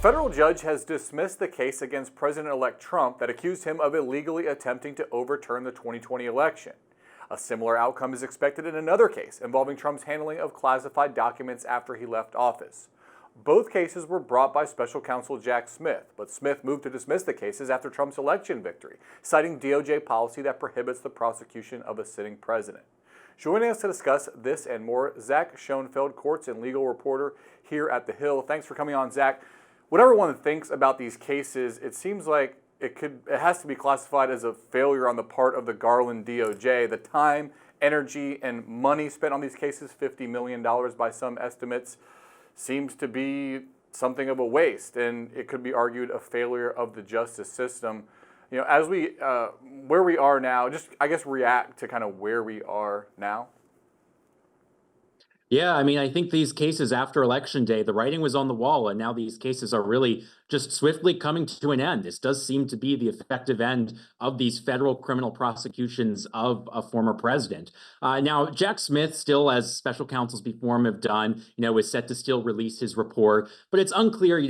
federal judge has dismissed the case against President-elect Trump that accused him of illegally attempting to overturn the 2020 election. A similar outcome is expected in another case involving Trump's handling of classified documents after he left office. Both cases were brought by Special Counsel Jack Smith, but Smith moved to dismiss the cases after Trump's election victory, citing DOJ policy that prohibits the prosecution of a sitting president. Joining us to discuss this and more, Zach Schonfeld, courts and legal reporter here at The Hill. Thanks for coming on, Zach. What everyone thinks about these cases, it seems like it has to be classified as a failure on the part of the Garland DOJ. The time, energy, and money spent on these cases, $50 million by some estimates, seems to be something of a waste, and it could be argued a failure of the justice system. You know, as we, where we are now, just, I guess, react to kind of where we are now. Yeah, I mean, I think these cases after Election Day, the writing was on the wall, and now these cases are really just swiftly coming to an end. This does seem to be the effective end of these federal criminal prosecutions of a former president. Now, Jack Smith, still, as special counsels before him have done, is set to still release his report, but it's unclear,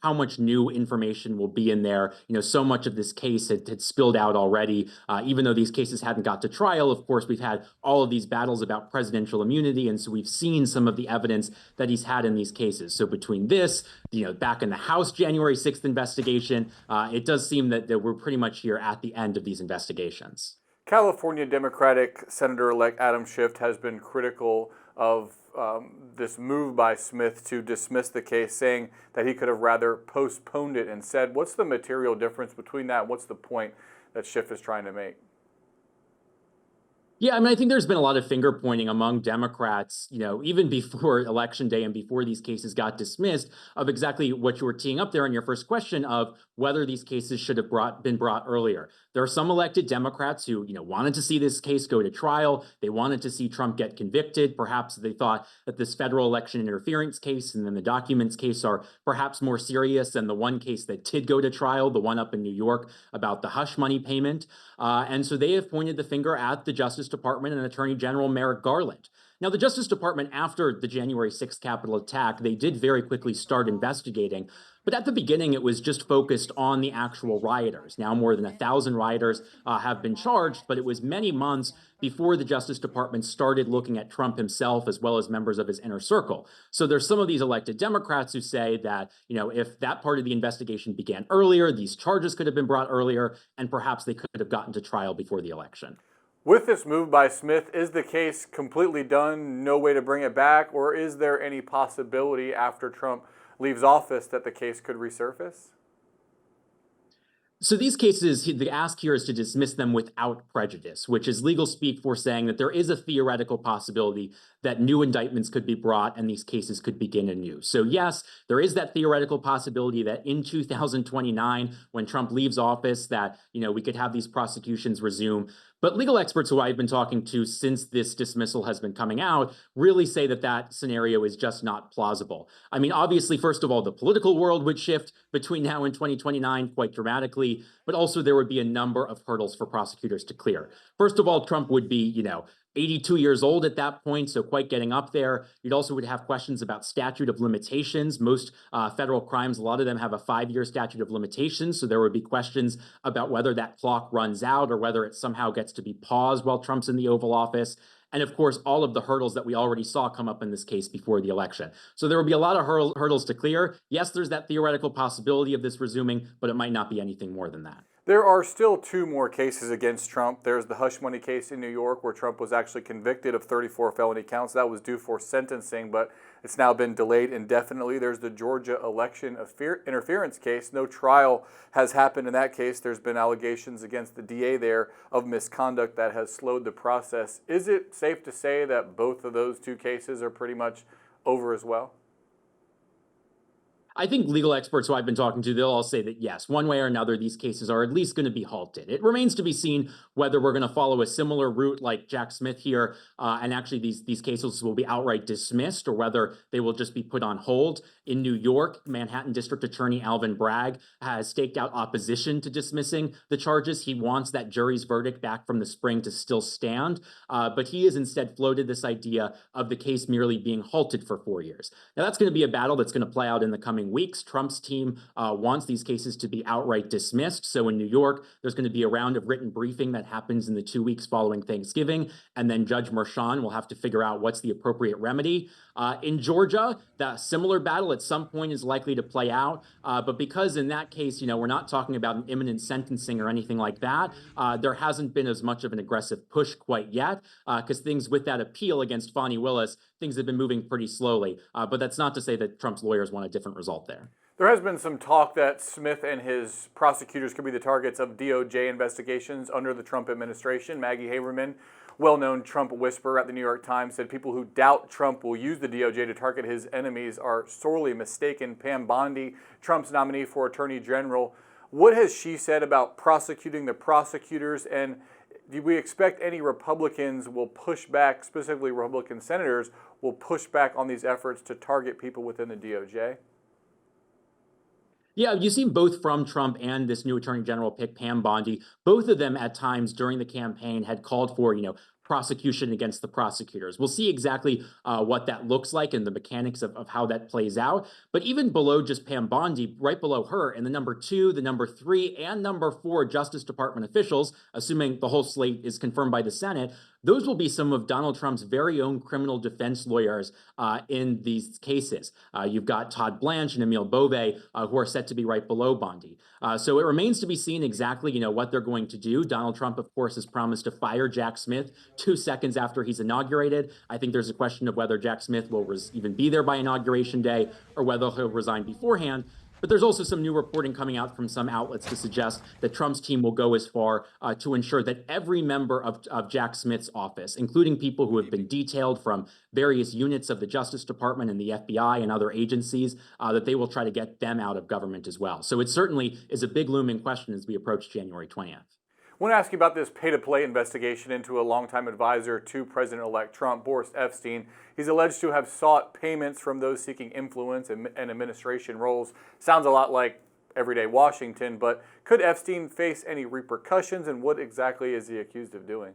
how much new information will be in there. So much of this case had spilled out already, even though these cases hadn't got to trial. Of course, we've had all of these battles about presidential immunity, and so we've seen some of the evidence that he's had in these cases. So between this, back in the House January 6th investigation, it does seem that we're pretty much here at the end of these investigations. California Democratic Senator-elect Adam Schiff has been critical of this move by Smith to dismiss the case, saying that he could have rather postponed it instead. What's the material difference between that? What's the point that Schiff is trying to make? Yeah, I mean, I think there's been a lot of finger pointing among Democrats, even before Election Day and before these cases got dismissed, of exactly what you were teeing up there in your first question of whether these cases should have been brought earlier. There are some elected Democrats who, wanted to see this case go to trial. They wanted to see Trump get convicted. Perhaps they thought that this federal election interference case and then the documents case are perhaps more serious than the one case that did go to trial, the one up in New York about the hush money payment. And so they have pointed the finger at the Justice Department and Attorney General Merrick Garland. Now, the Justice Department, after the January 6th Capitol attack, they did very quickly start investigating. But at the beginning, it was just focused on the actual rioters. Now, more than 1,000 rioters have been charged, but it was many months before the Justice Department started looking at Trump himself as well as members of his inner circle. So there's some of these elected Democrats who say that, if that part of the investigation began earlier, these charges could have been brought earlier, and perhaps they could have gotten to trial before the election. With this move by Smith, is the case completely done, no way to bring it back, or is there any possibility after Trump leaves office that the case could resurface? So these cases, the ask here is to dismiss them without prejudice, which is legal speak for saying that there is a theoretical possibility that new indictments could be brought and these cases could begin anew. So yes, there is that theoretical possibility that in 2029, when Trump leaves office, that, we could have these prosecutions resume. But legal experts who I've been talking to since this dismissal has been coming out really say that that scenario is just not plausible. I mean, obviously, first of all, the political world would shift between now and 2029 quite dramatically, but also there would be a number of hurdles for prosecutors to clear. First of all, Trump would be, 82 years old at that point, so quite getting up there. You'd also would have questions about statute of limitations. Most federal crimes, a lot of them have a 5-year statute of limitations, so there would be questions about whether that clock runs out or whether it somehow gets to be paused while Trump's in the Oval Office. And of course, all of the hurdles that we already saw come up in this case before the election. So there will be a lot of hurdles to clear. Yes, there's that theoretical possibility of this resuming, but it might not be anything more than that. There are still 2 more cases against Trump. There's the hush money case in New York where Trump was actually convicted of 34 felony counts. That was due for sentencing, but it's now been delayed indefinitely. There's the Georgia election interference case. No trial has happened in that case. There's been allegations against the DA there of misconduct that has slowed the process. Is it safe to say that both of those 2 cases are pretty much over as well? I think legal experts who I've been talking to, they'll all say that yes, one way or another, these cases are at least going to be halted. It remains to be seen whether we're going to follow a similar route like Jack Smith here, and actually these cases will be outright dismissed, or whether they will just be put on hold. In New York, Manhattan District Attorney Alvin Bragg has staked out opposition to dismissing the charges. He wants that jury's verdict back from the spring to still stand, but he has instead floated this idea of the case merely being halted for 4 years. Now, that's going to be a battle that's going to play out in the coming coming weeks. Trump's team wants these cases to be outright dismissed. So in New York, there's going to be a round of written briefing that happens in the 2 weeks following Thanksgiving, and then Judge Merchan will have to figure out what's the appropriate remedy. In Georgia, the similar battle at some point is likely to play out, but because in that case, we're not talking about an imminent sentencing or anything like that, there hasn't been as much of an aggressive push quite yet, because things with that appeal against Fani Willis, things have been moving pretty slowly. But that's not to say that Trump's lawyers want a different result there. There has been some talk that Smith and his prosecutors could be the targets of DOJ investigations under the Trump administration. Maggie Haberman, well-known Trump whisperer at the New York Times, said people who doubt Trump will use the DOJ to target his enemies are sorely mistaken. Pam Bondi, Trump's nominee for Attorney General, what has she said about prosecuting the prosecutors, and do we expect any Republicans will push back, specifically Republican senators, will push back on these efforts to target people within the DOJ? Yeah, you've seen both from Trump and this new Attorney General pick, Pam Bondi. Both of them at times during the campaign had called for, prosecution against the prosecutors. We'll see exactly what that looks like and the mechanics of how that plays out. But even below just Pam Bondi, right below her, and the number 2, the number 3, and number 4 Justice Department officials, assuming the whole slate is confirmed by the Senate, those will be some of Donald Trump's very own criminal defense lawyers in these cases. You've got Todd Blanche and Emil Bove, who are set to be right below Bondi. So it remains to be seen exactly, what they're going to do. Donald Trump, of course, has promised to fire Jack Smith 2 seconds after he's inaugurated. I think there's a question of whether Jack Smith will even be there by Inauguration Day or whether he'll resign beforehand. But there's also some new reporting coming out from some outlets to suggest that Trump's team will go as far to ensure that every member of Jack Smith's office, including people who have been detailed from various units of the Justice Department and the FBI and other agencies, that they will try to get them out of government as well. So it certainly is a big looming question as we approach January 20th. I want to ask you about this pay-to-play investigation into a longtime advisor to President-elect Trump, Boris Epstein. He's alleged to have sought payments from those seeking influence and administration roles. Sounds a lot like everyday Washington, but could Epstein face any repercussions, and what exactly is he accused of doing?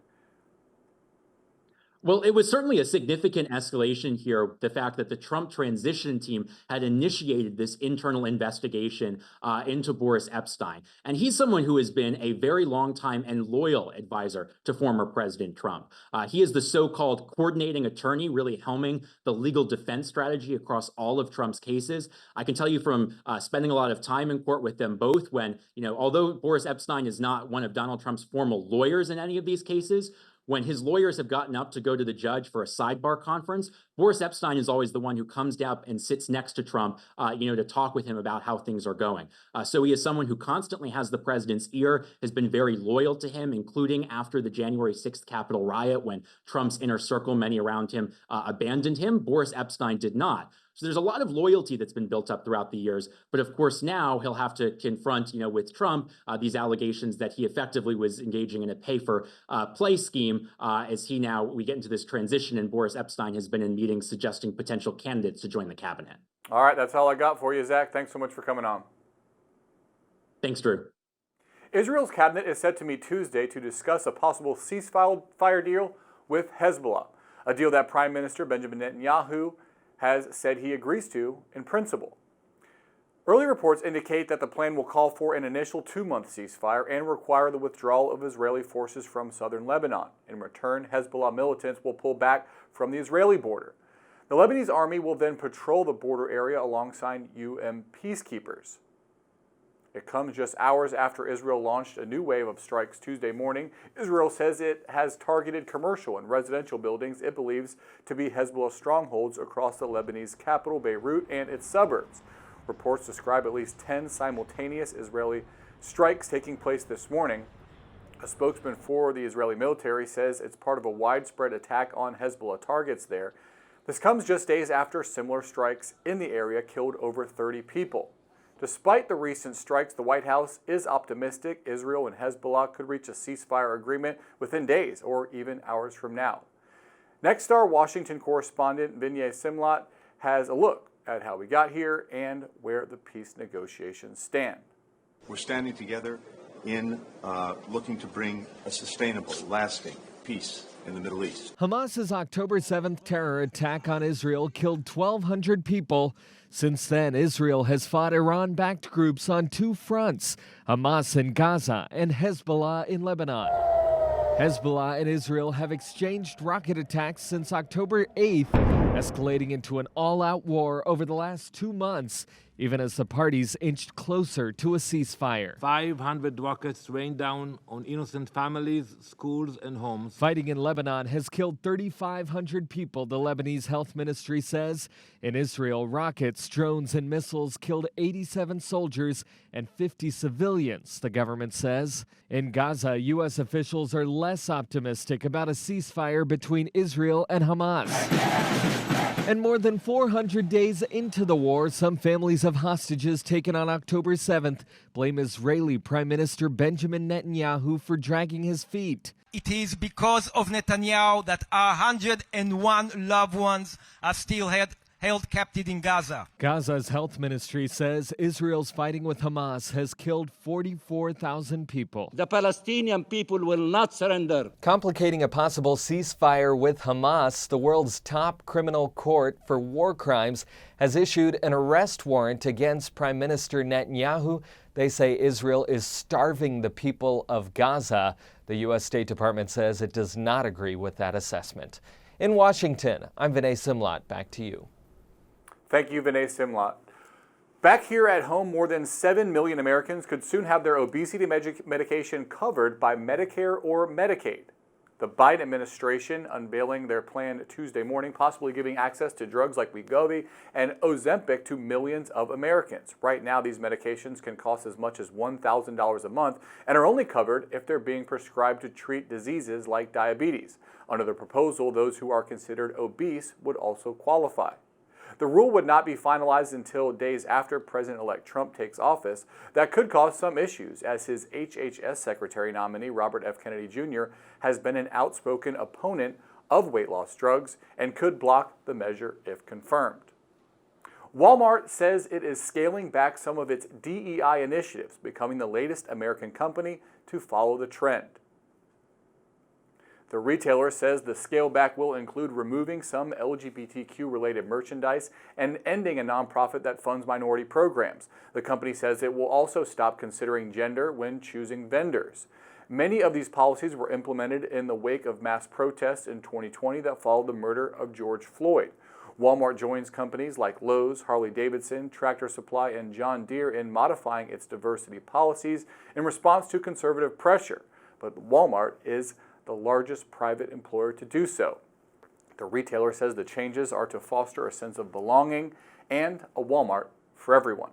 Well, it was certainly a significant escalation here, the fact that the Trump transition team had initiated this internal investigation into Boris Epstein. And he's someone who has been a very long time and loyal advisor to former President Trump. He is the so-called coordinating attorney, really helming the legal defense strategy across all of Trump's cases. I can tell you from spending a lot of time in court with them both when, although Boris Epstein is not one of Donald Trump's formal lawyers in any of these cases, when his lawyers have gotten up to go to the judge for a sidebar conference, Boris Epstein is always the one who comes down and sits next to Trump, to talk with him about how things are going. So he is someone who constantly has the president's ear, has been very loyal to him, including after the January 6th Capitol riot when Trump's inner circle, many around him, abandoned him. Boris Epstein did not. So there's a lot of loyalty that's been built up throughout the years. But of course, now he'll have to confront, with Trump, these allegations that he effectively was engaging in a pay-for-play scheme as we get into this transition, and Boris Epstein has been in meetings suggesting potential candidates to join the cabinet. All right, that's all I got for you, Zach. Thanks so much for coming on. Thanks, Drew. Israel's cabinet is set to meet Tuesday to discuss a possible ceasefire deal with Hezbollah, a deal that Prime Minister Benjamin Netanyahu has said he agrees to in principle. Early reports indicate that the plan will call for an initial 2-month ceasefire and require the withdrawal of Israeli forces from southern Lebanon. In return, Hezbollah militants will pull back from the Israeli border. The Lebanese army will then patrol the border area alongside UN peacekeepers. It comes just hours after Israel launched a new wave of strikes Tuesday morning. Israel says it has targeted commercial and residential buildings it believes to be Hezbollah strongholds across the Lebanese capital, Beirut, and its suburbs. Reports describe at least 10 simultaneous Israeli strikes taking place this morning. A spokesman for the Israeli military says it's part of a widespread attack on Hezbollah targets there. This comes just days after similar strikes in the area killed over 30 people. Despite the recent strikes, the White House is optimistic Israel and Hezbollah could reach a ceasefire agreement within days or even hours from now. Next, our Washington correspondent Vinay Simlat has a look at how we got here and where the peace negotiations stand. We're standing together in looking to bring a sustainable, lasting peace in the Middle East. Hamas's October 7th terror attack on Israel killed 1,200 people. Since then, Israel has fought Iran-backed groups on two fronts, Hamas in Gaza and Hezbollah in Lebanon. Hezbollah and Israel have exchanged rocket attacks since October 8th, escalating into an all-out war over the last 2 months, even as the parties inched closer to a ceasefire. 500 rockets rained down on innocent families, schools, and homes. Fighting in Lebanon has killed 3,500 people, the Lebanese health ministry says. In Israel, rockets, drones, and missiles killed 87 soldiers and 50 civilians, the government says. In Gaza, U.S. officials are less optimistic about a ceasefire between Israel and Hamas. And more than 400 days into the war, some families of hostages taken on October 7th blame Israeli Prime Minister Benjamin Netanyahu for dragging his feet. It is because of Netanyahu that 101 loved ones are still held captive in Gaza. Gaza's health ministry says Israel's fighting with Hamas has killed 44,000 people. The Palestinian people will not surrender. Complicating a possible ceasefire with Hamas, the world's top criminal court for war crimes has issued an arrest warrant against Prime Minister Netanyahu. They say Israel is starving the people of Gaza. The U.S. State Department says it does not agree with that assessment. In Washington, I'm Vinay Simlot. Back to you. Thank you, Vinay Simlot. Back here at home, more than 7 million Americans could soon have their obesity medication covered by Medicare or Medicaid. The Biden administration unveiling their plan Tuesday morning, possibly giving access to drugs like Wegovy and Ozempic to millions of Americans. Right now, these medications can cost as much as $1,000 a month and are only covered if they're being prescribed to treat diseases like diabetes. Under the proposal, those who are considered obese would also qualify. The rule would not be finalized until days after President-elect Trump takes office. That could cause some issues, as his HHS Secretary nominee, Robert F. Kennedy Jr., has been an outspoken opponent of weight loss drugs and could block the measure if confirmed. Walmart says it is scaling back some of its DEI initiatives, becoming the latest American company to follow the trend. The retailer says the scale back will include removing some LGBTQ-related merchandise and ending a nonprofit that funds minority programs. The company says it will also stop considering gender when choosing vendors. Many of these policies were implemented in the wake of mass protests in 2020 that followed the murder of George Floyd. Walmart joins companies like Lowe's, Harley-Davidson, Tractor Supply, and John Deere in modifying its diversity policies in response to conservative pressure. But Walmart is the largest private employer to do so. The retailer says the changes are to foster a sense of belonging and a Walmart for everyone.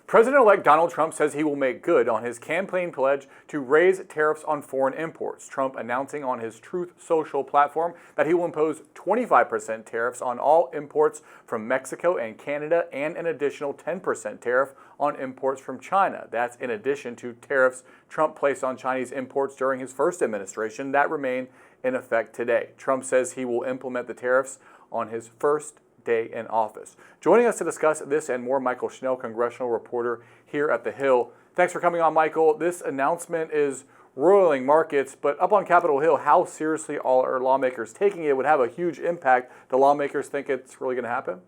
President-elect Donald Trump says he will make good on his campaign pledge to raise tariffs on foreign imports. Trump announcing on his Truth Social platform that he will impose 25% tariffs on all imports from Mexico and Canada and an additional 10% tariff on imports from China. That's in addition to tariffs Trump placed on Chinese imports during his first administration that remain in effect today. Trump says he will implement the tariffs on his first day in office. Joining us to discuss this and more, Mychael Schnell, Congressional reporter here at The Hill. Thanks for coming on, Michael. This announcement is roiling markets, but up on Capitol Hill, how seriously are lawmakers taking it? It would have a huge impact. Do lawmakers think it's really going to happen?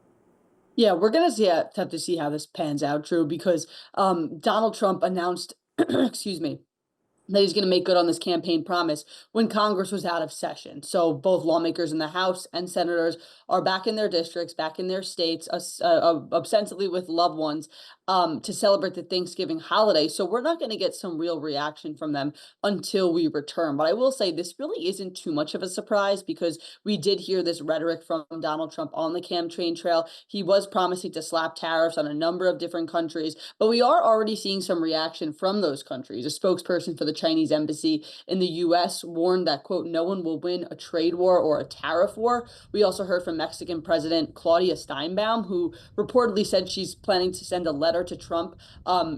Yeah, we're going to have to see how this pans out, Drew, because Donald Trump announced, excuse me, that he's going to make good on this campaign promise when Congress was out of session. So both lawmakers in the House and senators are back in their districts, back in their states, ostensibly with loved ones, to celebrate the Thanksgiving holiday. So we're not going to get some real reaction from them until we return. But I will say this really isn't too much of a surprise, because we did hear this rhetoric from Donald Trump on the campaign trail. He was promising to slap tariffs on a number of different countries, but we are already seeing some reaction from those countries. A spokesperson for the Chinese embassy in the U.S. warned that, quote, no one will win a trade war or a tariff war. We also heard from Mexican President Claudia Steinbaum, who reportedly said she's planning to send a letter letter to Trump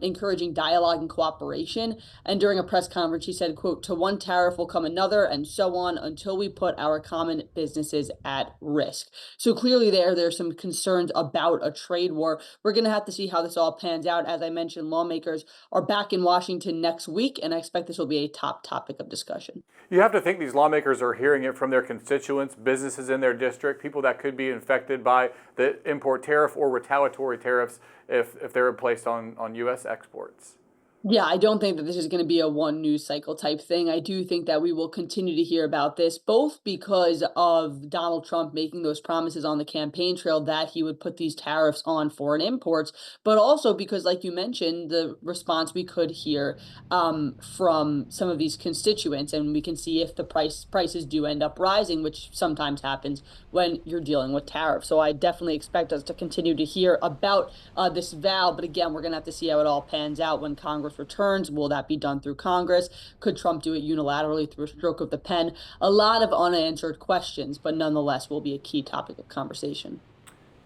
encouraging dialogue and cooperation. And during a press conference, he said, quote, "To one tariff will come another, and so on, until we put our common businesses at risk." So clearly there's some concerns about a trade war. We're going to have to see how this all pans out. As I mentioned, lawmakers are back in Washington next week, and I expect this will be a top topic of discussion. You have to think these lawmakers are hearing it from their constituents, businesses in their district, people that could be infected by the import tariff or retaliatory tariffs if they're placed on U.S. exports. Yeah, I don't think that this is going to be a one news cycle type thing. I do think that we will continue to hear about this, both because of Donald Trump making those promises on the campaign trail that he would put these tariffs on foreign imports, but also because, like you mentioned, the response we could hear from some of these constituents, and we can see if the prices do end up rising, which sometimes happens when you're dealing with tariffs. So I definitely expect us to continue to hear about this vow, but again, we're going to have to see how it all pans out when Congress returns. Will that be done through Congress? Could Trump do it unilaterally through a stroke of the pen? A lot of unanswered questions, but nonetheless will be a key topic of conversation.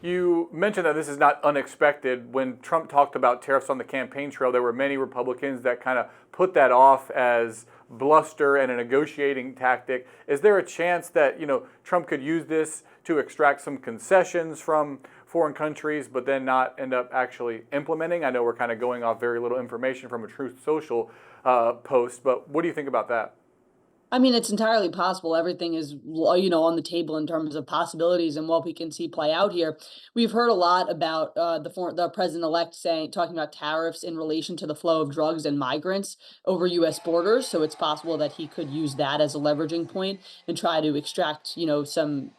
You mentioned that this is not unexpected. When Trump talked about tariffs on the campaign trail, there were many Republicans that kind of put that off as bluster and a negotiating tactic. Is there a chance that, Trump could use this to extract some concessions from foreign countries, but then not end up actually implementing? I know we're kind of going off very little information from a Truth Social post, but what do you think about that? I mean, it's entirely possible. Everything is, on the table in terms of possibilities and what we can see play out here. We've heard a lot about the president-elect talking about tariffs in relation to the flow of drugs and migrants over U.S. borders. So it's possible that he could use that as a leveraging point and try to extract, some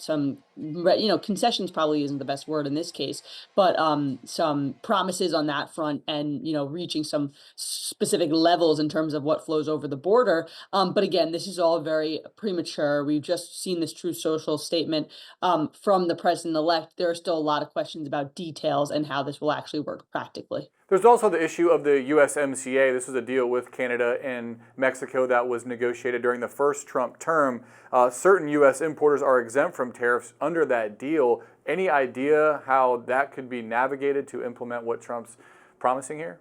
concessions probably isn't the best word in this case, but some promises on that front and, reaching some specific levels in terms of what flows over the border. But again, this is all very premature. We've just seen this Truth Social statement from the president-elect. There are still a lot of questions about details and how this will actually work practically. There's also the issue of the USMCA. This was a deal with Canada and Mexico that was negotiated during the first Trump term. Certain U.S. importers are exempt from tariffs under that deal. Any idea how that could be navigated to implement what Trump's promising here?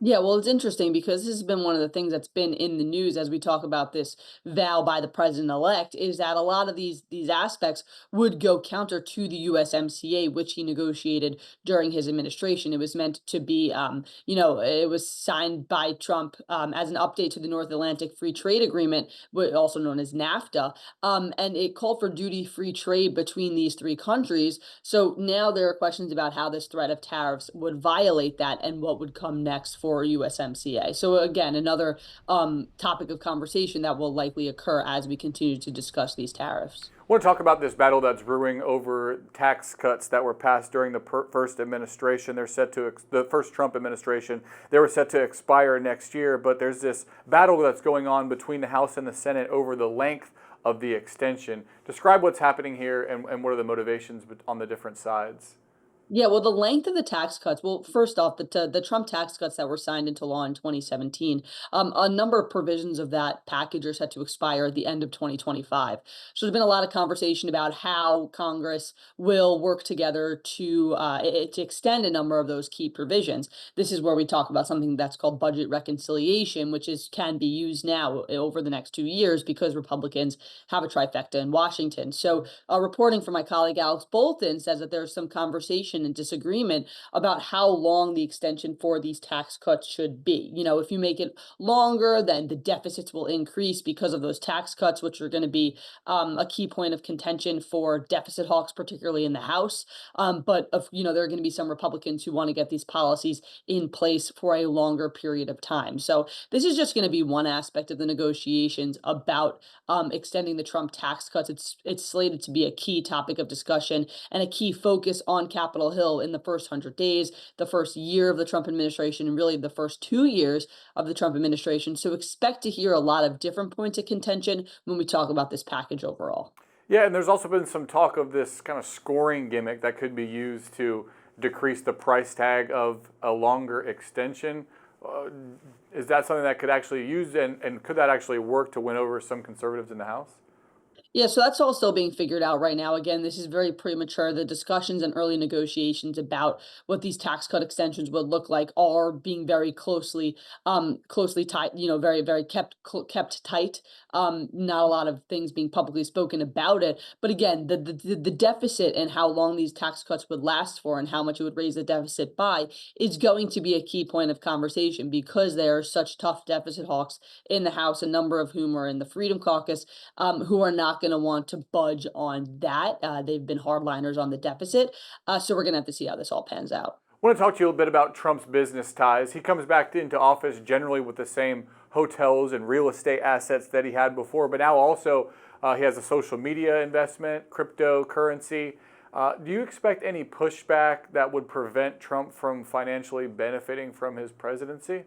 Yeah, well, it's interesting because this has been one of the things that's been in the news as we talk about this vow by the president-elect, is that a lot of these aspects would go counter to the USMCA, which he negotiated during his administration. It was meant to be, it was signed by Trump as an update to the North Atlantic Free Trade Agreement, also known as NAFTA, and it called for duty-free trade between these three countries. So now there are questions about how this threat of tariffs would violate that and what would come next for USMCA. So again, another topic of conversation that will likely occur as we continue to discuss these tariffs. I want to talk about this battle that's brewing over tax cuts that were passed during the first administration. They're set to the first Trump administration. They were set to expire next year, but there's this battle that's going on between the House and the Senate over the length of the extension. Describe what's happening here and what are the motivations on the different sides. Yeah, well, the length of the tax cuts. Well, first off, the Trump tax cuts that were signed into law in 2017, a number of provisions of that package are set to expire at the end of 2025. So there's been a lot of conversation about how Congress will work together to extend a number of those key provisions. This is where we talk about something that's called budget reconciliation, which can be used now over the next 2 years because Republicans have a trifecta in Washington. So reporting from my colleague Alex Bolton says that there's some conversation and disagreement about how long the extension for these tax cuts should be. If you make it longer, then the deficits will increase because of those tax cuts, which are going to be a key point of contention for deficit hawks, particularly in the House. But there are going to be some Republicans who want to get these policies in place for a longer period of time. So this is just going to be one aspect of the negotiations about extending the Trump tax cuts. It's slated to be a key topic of discussion and a key focus on Capitol Hill in the first 100 days, the first year of the Trump administration, and really the first 2 years of the Trump administration. So expect to hear a lot of different points of contention when we talk about this package overall. Yeah, and there's also been some talk of this kind of scoring gimmick that could be used to decrease the price tag of a longer extension. Is that something that could actually use, and could that actually work to win over some conservatives in the House? Yeah, so that's all still being figured out right now. Again, this is very premature. The discussions and early negotiations about what these tax cut extensions would look like are being very closely tight. Very kept tight. Not a lot of things being publicly spoken about it. But again, the deficit and how long these tax cuts would last for and how much it would raise the deficit by is going to be a key point of conversation because there are such tough deficit hawks in the House, a number of whom are in the Freedom Caucus, who are not going to want to budge on that. They've been hardliners on the deficit. So we're going to have to see how this all pans out. I want to talk to you a bit about Trump's business ties. He comes back into office generally with the same hotels and real estate assets that he had before, but now also he has a social media investment, cryptocurrency. Do you expect any pushback that would prevent Trump from financially benefiting from his presidency?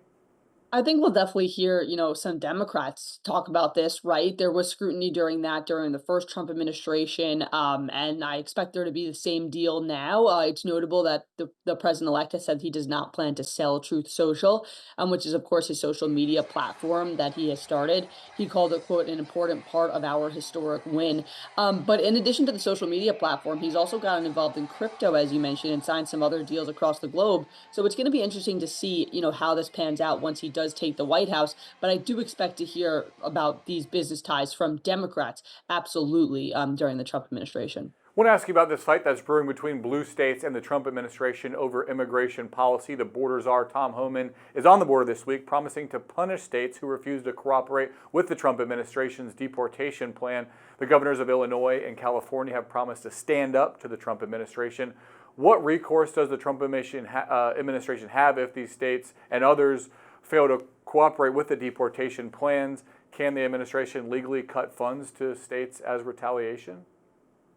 I think we'll definitely hear, some Democrats talk about this, right? There was scrutiny during the first Trump administration, and I expect there to be the same deal now. It's notable that the president-elect has said he does not plan to sell Truth Social, which is, of course, his social media platform that he has started. He called it, quote, an important part of our historic win. But in addition to the social media platform, he's also gotten involved in crypto, as you mentioned, and signed some other deals across the globe. So it's going to be interesting to see, how this pans out once he does take the White House, but I do expect to hear about these business ties from Democrats, absolutely, during the Trump administration. I want to ask you about this fight that's brewing between blue states and the Trump administration over immigration policy. The border czar, Tom Homan, is on the border this week, promising to punish states who refuse to cooperate with the Trump administration's deportation plan. The governors of Illinois and California have promised to stand up to the Trump administration. What recourse does the Trump administration have if these states and others fail to cooperate with the deportation plans? Can the administration legally cut funds to states as retaliation?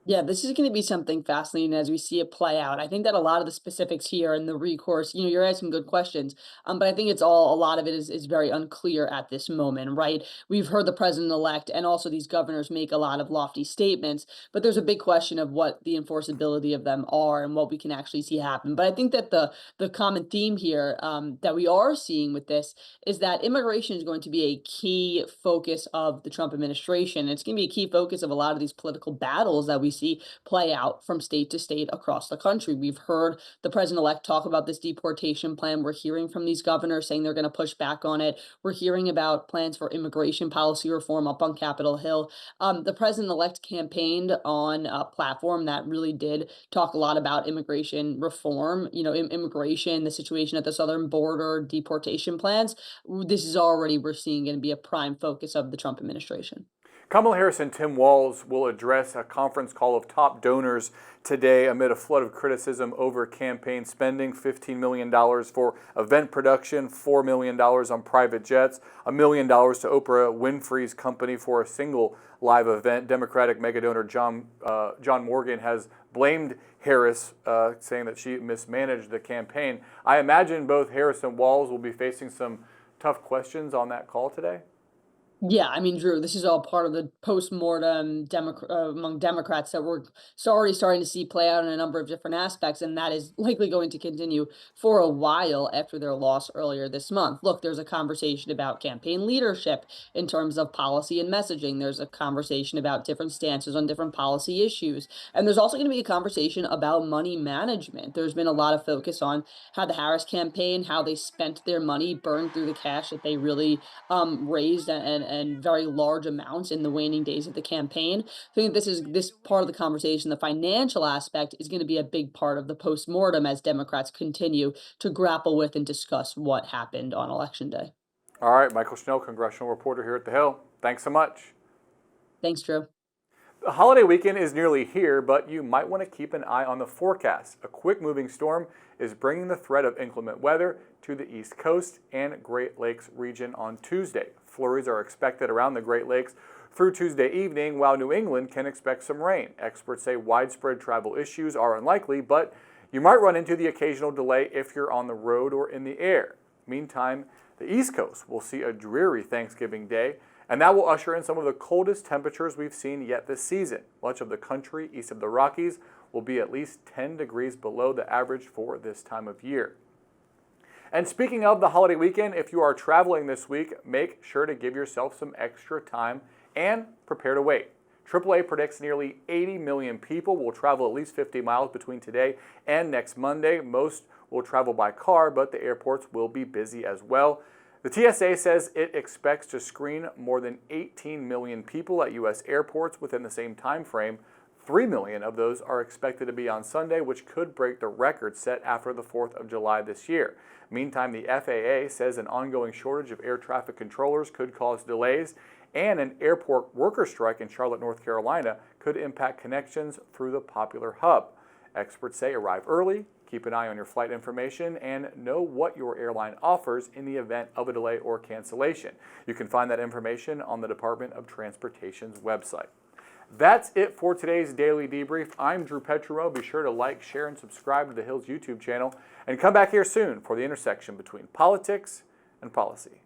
Yeah, this is going to be something fascinating as we see it play out. I think that a lot of the specifics here and the recourse, you're asking good questions, but I think a lot of it is very unclear at this moment, right? We've heard the president-elect and also these governors make a lot of lofty statements, but there's a big question of what the enforceability of them are and what we can actually see happen. But I think that the common theme here that we are seeing with this is that immigration is going to be a key focus of the Trump administration. It's going to be a key focus of a lot of these political battles that we see play out from state to state across the country. We've heard the president-elect talk about this deportation plan. We're hearing from these governors saying they're going to push back on it. We're hearing about plans for immigration policy reform up on Capitol Hill. The president-elect campaigned on a platform that really did talk a lot about immigration reform, immigration, the situation at the southern border, deportation plans. This is already, we're seeing, going to be a prime focus of the Trump administration. Kamala Harris and Tim Walz will address a conference call of top donors today amid a flood of criticism over campaign spending. $15 million for event production, $4 million on private jets, $1 million to Oprah Winfrey's company for a single live event. Democratic megadonor John Morgan has blamed Harris, saying that she mismanaged the campaign. I imagine both Harris and Walz will be facing some tough questions on that call today. Yeah, I mean, Drew, this is all part of the post-mortem among Democrats that we're already starting to see play out in a number of different aspects, and that is likely going to continue for a while after their loss earlier this month. Look, there's a conversation about campaign leadership in terms of policy and messaging. There's a conversation about different stances on different policy issues, and there's also going to be a conversation about money management. There's been a lot of focus on how the Harris campaign, how they spent their money, burned through the cash that they really raised and very large amounts in the waning days of the campaign. I think this part of the conversation, the financial aspect, is going to be a big part of the postmortem as Democrats continue to grapple with and discuss what happened on Election Day. All right, Mychael Schnell, Congressional reporter here at The Hill. Thanks so much. Thanks, Drew. The holiday weekend is nearly here, but you might want to keep an eye on the forecast. A quick-moving storm is bringing the threat of inclement weather to the East Coast and Great Lakes region on Tuesday. Flurries are expected around the Great Lakes through Tuesday evening, while New England can expect some rain. Experts say widespread travel issues are unlikely, but you might run into the occasional delay if you're on the road or in the air. Meantime, the East Coast will see a dreary Thanksgiving Day, and that will usher in some of the coldest temperatures we've seen yet this season. Much of the country east of the Rockies will be at least 10 degrees below the average for this time of year. And speaking of the holiday weekend, if you are traveling this week, make sure to give yourself some extra time and prepare to wait. AAA predicts nearly 80 million people will travel at least 50 miles between today and next Monday. Most will travel by car, but the airports will be busy as well. The TSA says it expects to screen more than 18 million people at U.S. airports within the same time frame. 3 million of those are expected to be on Sunday, which could break the record set after the 4th of July this year. Meantime, the FAA says an ongoing shortage of air traffic controllers could cause delays, and an airport worker strike in Charlotte, North Carolina could impact connections through the popular hub. Experts say arrive early, keep an eye on your flight information, and know what your airline offers in the event of a delay or cancellation. You can find that information on the Department of Transportation's website. That's it for today's Daily Debrief. I'm Drew Petrimoulx. Be sure to like, share, and subscribe to the Hill's YouTube channel, and come back here soon for the intersection between politics and policy.